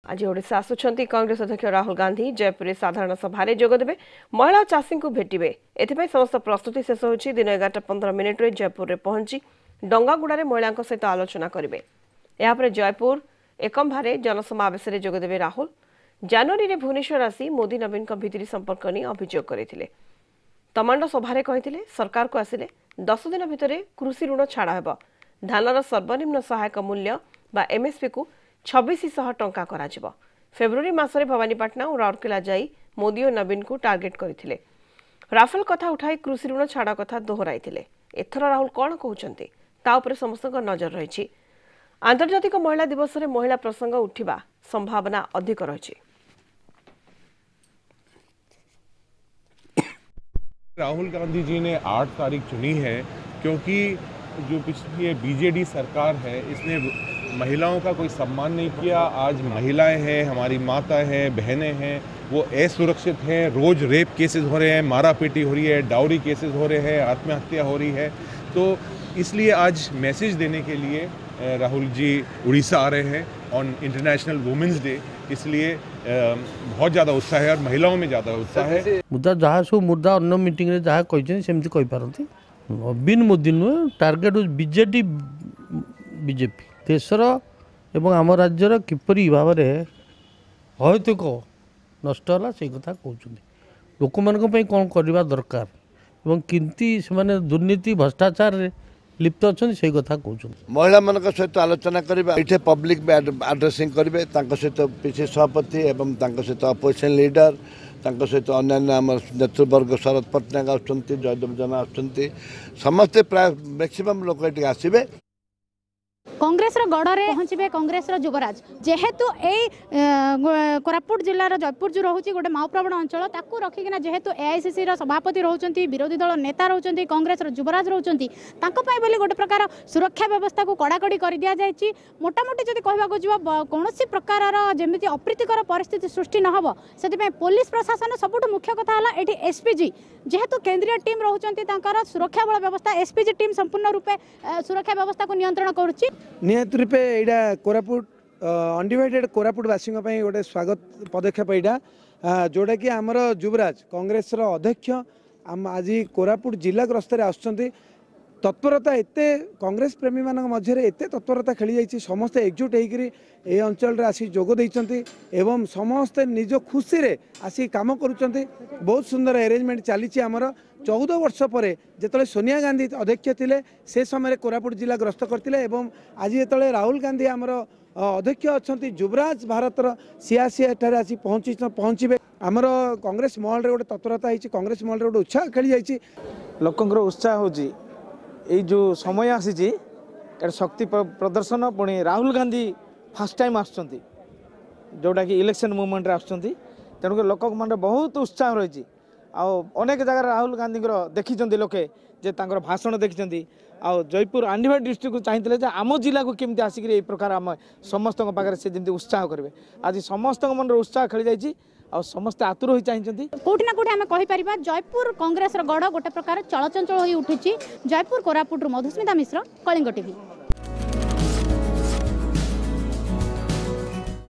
आज ओडिशा आसुछंती कांग्रेस अध्यक्ष राहुल गांधी जयपुर साधारण सभा जोगदेवे महिला चाषी को भेटे एथपाई समस्त प्रस्तुति शेष होछि। दिन 11:15 जयपुर पहुंची डंगागुड़ा महिला सहित आलोचना करेंगे। यापर जयपुर एकम्भारे जनसमावेश जोगदेवे राहुल जनवरी भुवनेश्वर आसी मोदी नवीन भित्री संपर्क नहीं अभियोग करते। तमांड सभारे कहते सरकार को आसिले 10 दिन भितर कृषि ऋण छाड़ हेब। धानर सर्वनिम्न सहायक मूल्य बा एमएसपी को 2600 टंका कराजिबो। फेब्रुआरी मासरे भवानीपाटना और राउरकेला जाई मोदी और नवीन को टार्गेट करथिले। राफेल कथा उठाई कृषि ऋण छाड़ कथा दोहराइथिले। एथर राहुल कौन कहउचंती ता उपरे समस्त नजर रही। आंतर्जातिक महिला दिवस रे महिला प्रसंग उठिबा संभावना अधिक रही। राहुल गांधी जी ने 8 तारीख चुनी है क्योंकि जो पिछली बीजेडी सरकार है इसने महिलाओं का कोई सम्मान नहीं किया। आज महिलाएं हैं, हमारी माता हैं, बहनें हैं, वो असुरक्षित हैं। रोज रेप केसेस हो रहे हैं, मारा पीटी हो रही है, डाउरी केसेस हो रहे हैं, आत्महत्या हो रही है। तो इसलिए आज मैसेज देने के लिए राहुल जी उड़ीसा आ रहे हैं ऑन इंटरनेशनल वुमेन्स डे। इसलिए बहुत ज़्यादा उत्साह है और महिलाओं में ज़्यादा उत्साह है। मुद्दा जहाँ सब मुद्दा अन्य मीटिंग रे जहाँ कहते सेमती कहि पारंती। नवीन मोदी नुह टार्गेट बीजेडी बीजेपी देशर एवं आम राज्यर किपरि भाव में हयतुक नष्ट है से कथा कहते। लोक मान कौन करवा दरकार एवं किंती से दुर्नीति भ्रष्टाचार लिप्त अच्छा से कथा कहते। महिला मान सहित आलोचना करते पब्लिक आड्रेसिंग करेंगे सहित पीसी सभापति एवं सहित अपोजिशन लीडर सहित अन्य आम नेतृवर्ग शरद पट्टनायक आसुँच जयदेव जना आसुँच समस्ते प्राय मैक्सिमम लोक ये आसवे। कांग्रेस गढ़ में पहुँचे कांग्रेस युवराज जेहेतु कोरापुट जिलार जयपुर जो रोचे गोटे माओप्रवण अंचल ताकू रखिकिना जेहेतु एआईसीसी सभापति रोचंती विरोधी दल नेता रोचंती कांग्रेस युवराज रोचंती बोली गोटे प्रकार सुरक्षा व्यवस्था को कड़ाकड़ी कर दिया जायछि। मोटामोटी जदि कहबाको जिवो कोनोसी प्रकार जेमिति अप्रीतिकर परिस्थिति सृष्टि न हबो सेति पुलिस प्रशासन सबुठ मुख्य कथा हला एठी एसपीजी जेहेतु केंद्रीय टीम रोचंती तांकर सुरक्षा बल व्यवस्था एसपीजी टीम संपूर्ण रूपे सुरक्षा व्यवस्था को नियंत्रण करुछि। निहत रूपे यहाँ कोरापुट अनडिवाइडेड कोरापुटवासी गोटे स्वागत पदक्षेप यहाँ जोटा कि आमर युवराज कांग्रेस अध्यक्ष आम आज कोरापुट जिला ग्रस्त आसुँच। तत्परता एते कांग्रेस प्रेमी मान मध्य एते तत्परता खेली जाइए। समस्ते एकजुट होकर ये अंचल आसी जोग देइचंती एवं समस्ते निज खुशी रे आसी काम करुचंती। बहुत सुंदर अरेंजमेंट चली आमर 14 वर्ष पर जिते सोनिया गांधी अध्यक्ष थे से समय कोरापुट जिला ग्रस्त करते एवं आज जो राहुल गांधी आमर अध्यक्ष अच्छा युवराज भारतर सी आसी आसी पहुँचे आमर कांग्रेस महल रे गोटे तत्परता होती। कांग्रेस महल रे गोटे उत्साह खेली जाइए। लोकंर उत्साह होची ये जो समय आसी शक्ति प्रदर्शन पुणी राहुल गांधी फास्ट टाइम आसुँच जोटा कि इलेक्शन मूवमेंट आसुँच तेणुक लोक मन बहुत उत्साह रही। अनेक जगह राहुल गांधी देखी लोके जे तांकर भाषण देखी जयपुर आंडीवाड़ी डिस्ट्रिक्ट को चाहिए आम जिला को केमती आसिक प्रकार आम समस्त पाखे से जमी उत्साह करेंगे। आज समस्त मन उत्साह खेली जाइए आ समस्त आतुर हो चाहिए। कोठी ना कोठी आम कहीपर जयपुर कांग्रेस गढ़ गोटे प्रकार चलचंचल हो उठी। जयपुर कोरापुट मधुस्मिता मिश्र कलिंग टीवी।